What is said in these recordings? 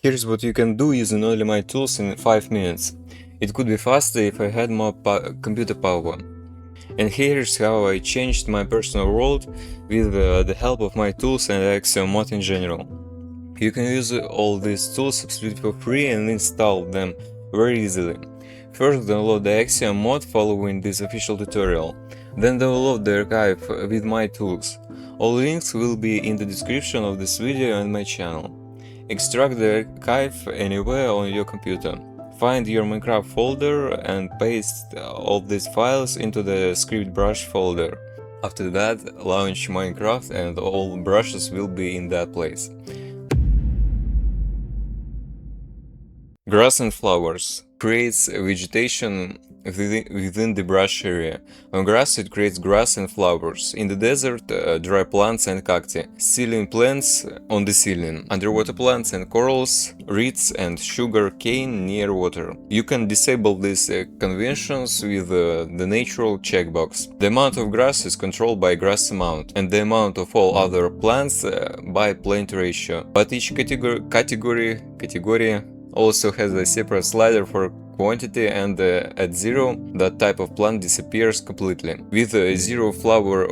Here's what you can do using only my tools in 5 minutes. It could be faster if I had more computer power. And here's how I changed my personal world with the help of my tools and Axiom mod in general. You can use all these tools absolutely for free and install them very easily. First, download the Axiom mod following this official tutorial. Then download the archive with my tools. All links will be in the description of this video and my channel. Extract the archive anywhere on your computer. Find your Minecraft folder and paste all these files into the script brush folder. After that, launch Minecraft and all brushes will be in that place. Grass and flowers creates vegetation within the brush area. On grass it creates grass and flowers. In the desert, dry plants and cacti. Ceiling plants on the ceiling. Underwater plants and corals, reeds and sugar cane near water. You can disable these conventions with the natural checkbox. The amount of grass is controlled by grass amount, and the amount of all other plants by plant ratio. But each category also has a separate slider for quantity, and at 0 that type of plant disappears completely. With 0 flower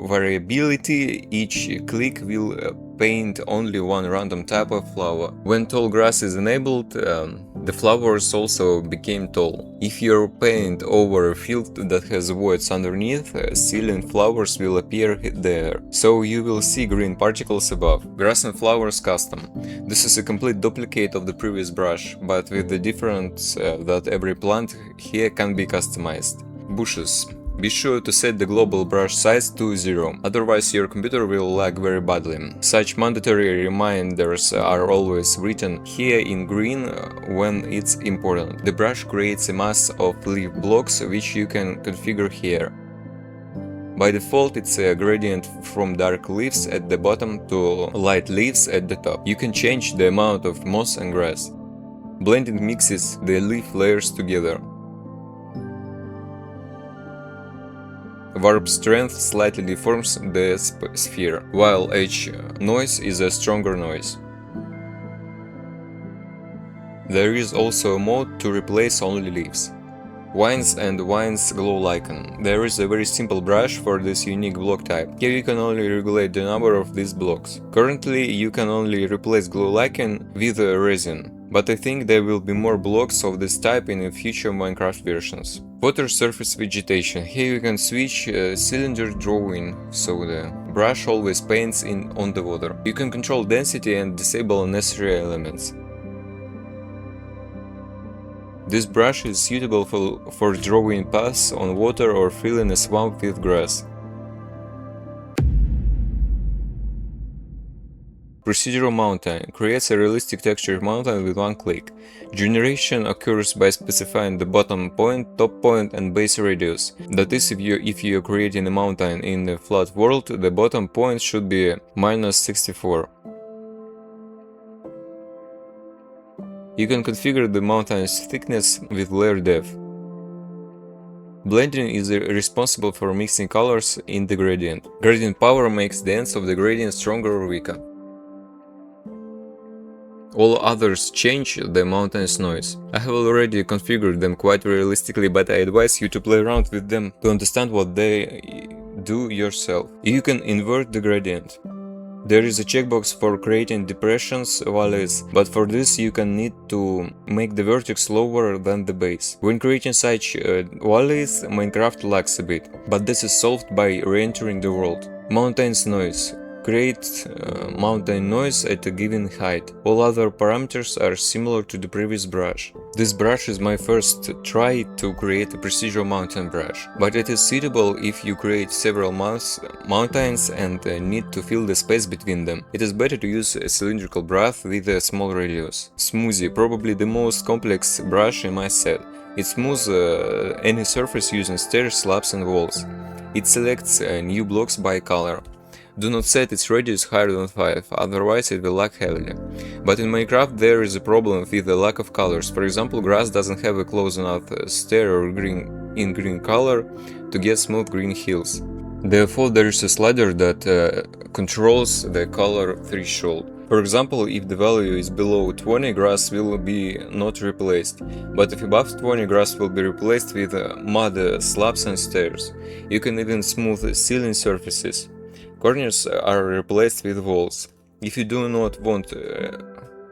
variability, each click will paint only one random type of flower. When tall grass is enabled, the flowers also became tall. If you paint over a field that has voids underneath, ceiling flowers will appear there, so you will see green particles above. Grass and flowers custom. This is a complete duplicate of the previous brush, but with the difference that every plant here can be customized. Bushes. Be sure to set the global brush size to 0, otherwise your computer will lag very badly. Such mandatory reminders are always written here in green when it's important. The brush creates a mass of leaf blocks which you can configure here. By default, it's a gradient from dark leaves at the bottom to light leaves at the top. You can change the amount of moss and grass. Blending mixes the leaf layers together. Warp strength slightly deforms the sphere, while edge noise is a stronger noise. There is also a mode to replace only leaves. Vines and vines glow lichen. There is a very simple brush for this unique block type. Here you can only regulate the number of these blocks. Currently you can only replace glow lichen with resin, but I think there will be more blocks of this type in future Minecraft versions. Water surface vegetation. Here you can switch cylinder drawing, so the brush always paints on the water. You can control density and disable unnecessary elements. This brush is suitable for drawing paths on water or filling a swamp with grass. Procedural mountain creates a realistic texture mountain with one click. Generation occurs by specifying the bottom point, top point and base radius. That is, if you are creating a mountain in a flat world, the bottom point should be -64. You can configure the mountain's thickness with layer depth. Blending is responsible for mixing colors in the gradient. Gradient power makes the ends of the gradient stronger or weaker. All others change the mountain's noise. I have already configured them quite realistically, but I advise you to play around with them to understand what they do yourself. You can invert the gradient. There is a checkbox for creating depressions, valleys, but for this you can need to make the vertex lower than the base. When creating such valleys, Minecraft lags a bit, but this is solved by re-entering the world. Mountain's noise. Create mountain noise at a given height. All other parameters are similar to the previous brush. This brush is my first try to create a procedural mountain brush, but it is suitable if you create several mountains and need to fill the space between them. It is better to use a cylindrical brush with a small radius. Smoothe, probably the most complex brush in my set. It smooths any surface using stairs, slabs and walls. It selects new blocks by color. Do not set its radius higher than 5, otherwise it will lag heavily. But in Minecraft there is a problem with the lack of colors. For example, grass doesn't have a close enough stair or green color to get smooth green hills. Therefore there is a slider that controls the color threshold. For example, if the value is below 20, grass will be not replaced, but if above 20, grass will be replaced with mud, slabs and stairs. You can even smooth ceiling surfaces. Corners are replaced with walls. If you do not want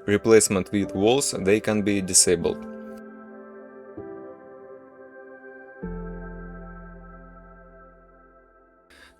replacement with walls, they can be disabled.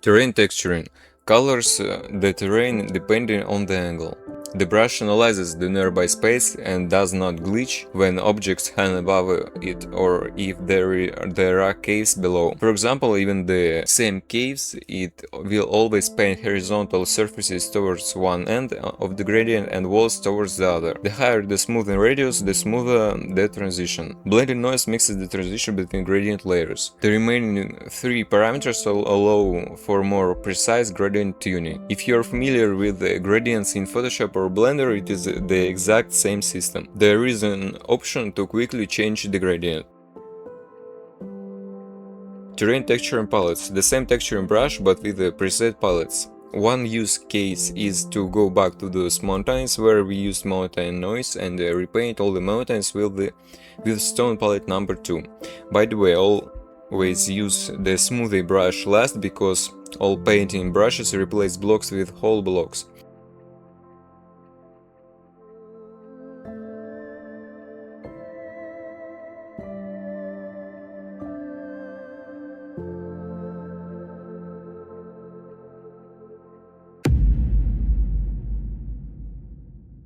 Terrain texturing colors the terrain depending on the angle. The brush analyzes the nearby space and does not glitch when objects hang above it or if there are caves below. For example, even the same caves, it will always paint horizontal surfaces towards one end of the gradient and walls towards the other. The higher the smoothing radius, the smoother the transition. Blending noise mixes the transition between gradient layers. The remaining three parameters will allow for more precise gradient tuning. If you are familiar with the gradients in Photoshop or Blender, it is the exact same system. There is an option to quickly change the gradient. Terrain texturing palettes, the same texturing brush but with the preset palettes. One use case is to go back to those mountains where we used mountain noise and repaint all the mountains with stone palette number 2. By the way, always use the Smoothe brush last because all painting brushes replace blocks with whole blocks.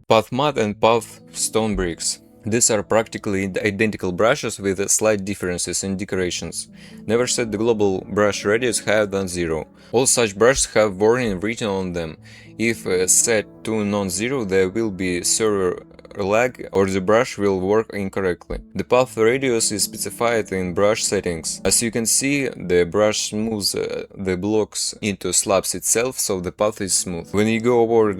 Path mud and path stone bricks. These are practically identical brushes with slight differences in decorations. Never set the global brush radius higher than 0. All such brushes have warning written on them. If set to non-zero, there will be server lag or the brush will work incorrectly. The path radius is specified in brush settings. As you can see, the brush smooths the blocks into slabs itself, so the path is smooth. When you go over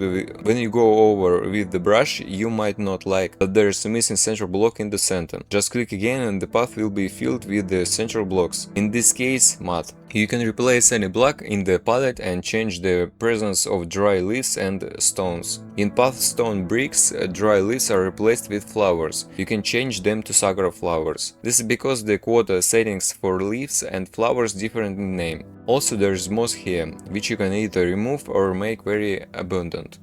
with the brush, you might not like that there is a missing central block in the center. Just click again and the path will be filled with the central blocks. In this case, mud. You can replace any block in the palette and change the presence of dry leaves and stones. In path stone bricks, dry leaves are replaced with flowers. You can change them to sakura flowers. This is because the quota settings for leaves and flowers different in name. Also, there is moss here, which you can either remove or make very abundant.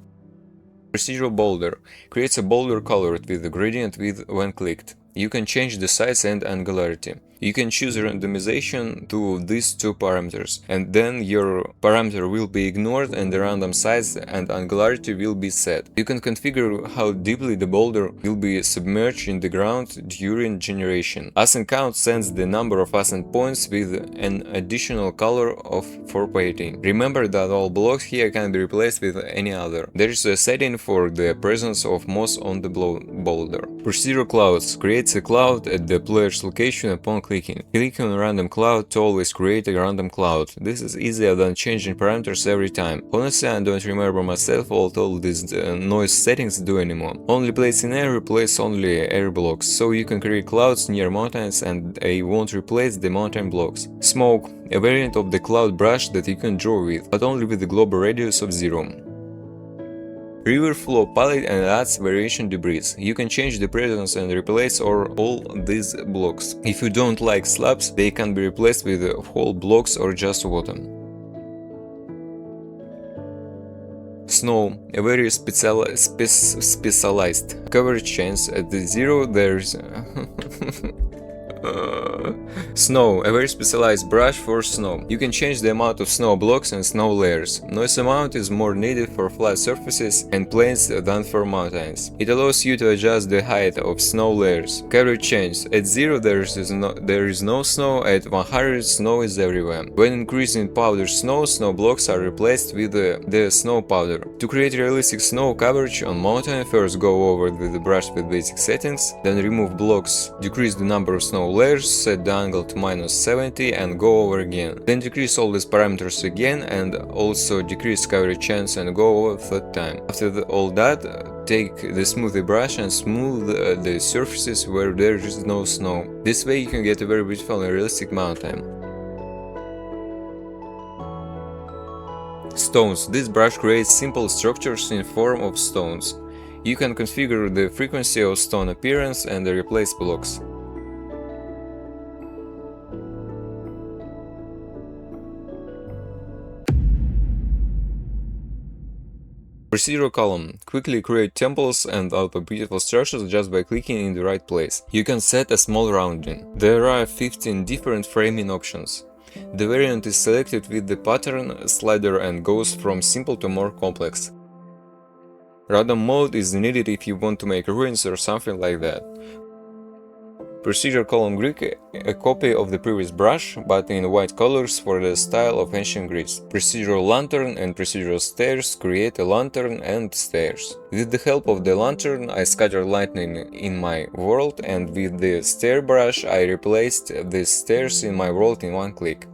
Procedural boulder creates a boulder colored with the gradient when clicked. You can change the size and angularity. You can choose randomization to these two parameters, and then your parameter will be ignored and the random size and angularity will be set. You can configure how deeply the boulder will be submerged in the ground during generation. Ascent count sends the number of ascent points with an additional color for painting. Remember that all blocks here can be replaced with any other. There is a setting for the presence of moss on the boulder. Procedural clouds creates a cloud at the player's location upon clicking. Click on a random cloud to always create a random cloud. This is easier than changing parameters every time. Honestly, I don't remember myself what all these noise settings do anymore. Only placing air replace only air blocks, so you can create clouds near mountains and they won't replace the mountain blocks. Smoke, a variant of the cloud brush that you can draw with, but only with the global radius of 0. River flow palette and adds variation debris. You can change the presence and replace all these blocks. If you don't like slabs, they can be replaced with whole blocks or just water. Snow, a very specialized coverage chance. At the 0 there's Snow, a very specialized brush for snow. You can change the amount of snow blocks and snow layers. Noise amount is more needed for flat surfaces and plains than for mountains. It allows you to adjust the height of snow layers. Coverage change. At 0 there is no snow, at 100 snow is everywhere. When increasing powder snow blocks are replaced with the snow powder. To create realistic snow coverage on mountain, first go over with the brush with basic settings, then remove blocks, decrease the number of snow layers, set the angle to -70 and go over again. Then decrease all these parameters again and also decrease coverage chance and go over third time. After all that, take the Smoothie brush and smooth the surfaces where there is no snow. This way you can get a very beautiful and realistic mountain. Stones. This brush creates simple structures in form of stones. You can configure the frequency of stone appearance and replace blocks. Procedural column. Quickly create temples and other beautiful structures just by clicking in the right place. You can set a small rounding. There are 15 different framing options. The variant is selected with the pattern slider and goes from simple to more complex. Random mode is needed if you want to make ruins or something like that. Procedural column Greek, a copy of the previous brush, but in white colors for the style of ancient Greece. Procedural lantern and procedural stairs create a lantern and stairs. With the help of the lantern, I scattered lightning in my world, and with the stair brush, I replaced the stairs in my world in one click.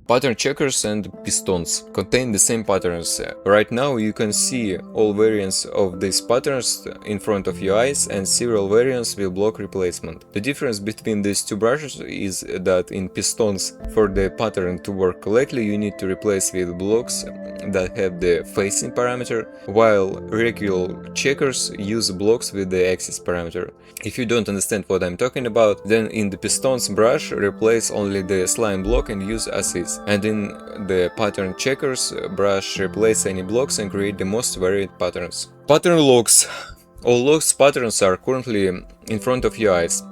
Pattern checkers and pistons contain the same patterns. Right now you can see all variants of these patterns in front of your eyes, and several variants will block replacement. The difference between these two brushes is that in pistons, for the pattern to work correctly, you need to replace with blocks that have the facing parameter, while regular checkers use blocks with the axis parameter. If you don't understand what I'm talking about, then in the pistons brush, replace only the slime block and use as is. And in the pattern checkers brush, replace any blocks and create the most varied patterns. Pattern locks. All locks patterns are currently in front of your eyes.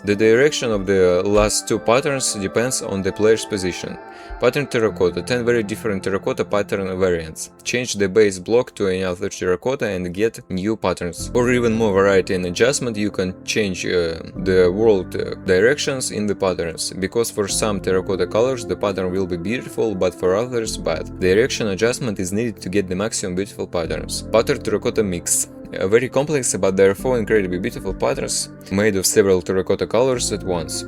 The direction of the last two patterns depends on the player's position. Pattern terracotta, 10 very different terracotta pattern variants. Change the base block to another terracotta and get new patterns. For even more variety and adjustment, you can change the world directions in the patterns, because for some terracotta colors the pattern will be beautiful, but for others bad. Direction adjustment is needed to get the maximum beautiful patterns. Pattern terracotta mix. Very complex, but therefore incredibly beautiful patterns made of several terracotta colors at once.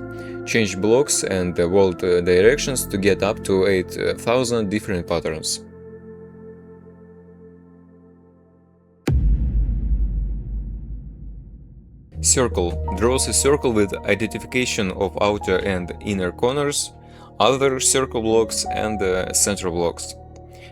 Change blocks and world directions to get up to 8,000 different patterns. Circle. Draws a circle with identification of outer and inner corners, other circle blocks and center blocks.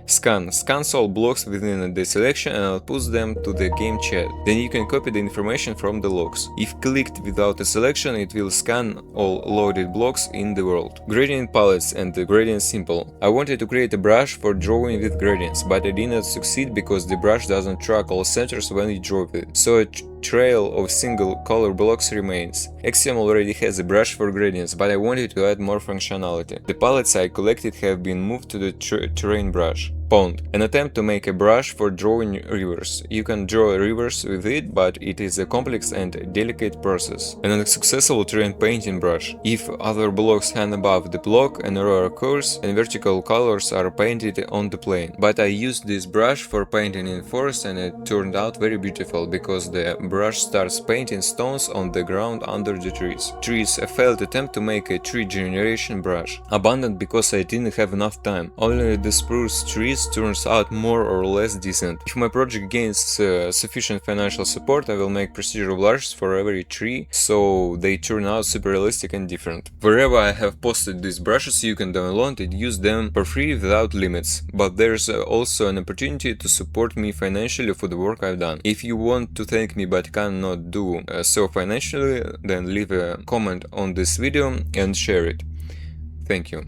Scan. Scans all blocks within the selection and outputs them to the game chat. Then you can copy the information from the logs. If clicked without a selection, it will scan all loaded blocks in the world. Gradient palettes and the gradient simple. I wanted to create a brush for drawing with gradients, but I did not succeed because the brush doesn't track all centers when you draw with it. So a trail of single color blocks remains. Axiom already has a brush for gradients, but I wanted to add more functionality. The palettes I collected have been moved to the terrain brush. Pond. An attempt to make a brush for drawing rivers. You can draw rivers with it, but it is a complex and delicate process. An unsuccessful terrain painting brush. If other blocks hang above the block, an error occurs and vertical colors are painted on the plane. But I used this brush for painting in forest and it turned out very beautiful, because the brush starts painting stones on the ground under the trees. Trees. A failed attempt to make a tree generation brush. Abandoned because I didn't have enough time. Only the spruce trees turns out more or less decent. If my project gains sufficient financial support, I will make procedural brushes for every tree, so they turn out super realistic and different. Wherever I have posted these brushes, you can download and use them for free without limits, but there's also an opportunity to support me financially for the work I've done. If you want to thank me but cannot do so financially, then leave a comment on this video and share it. Thank you.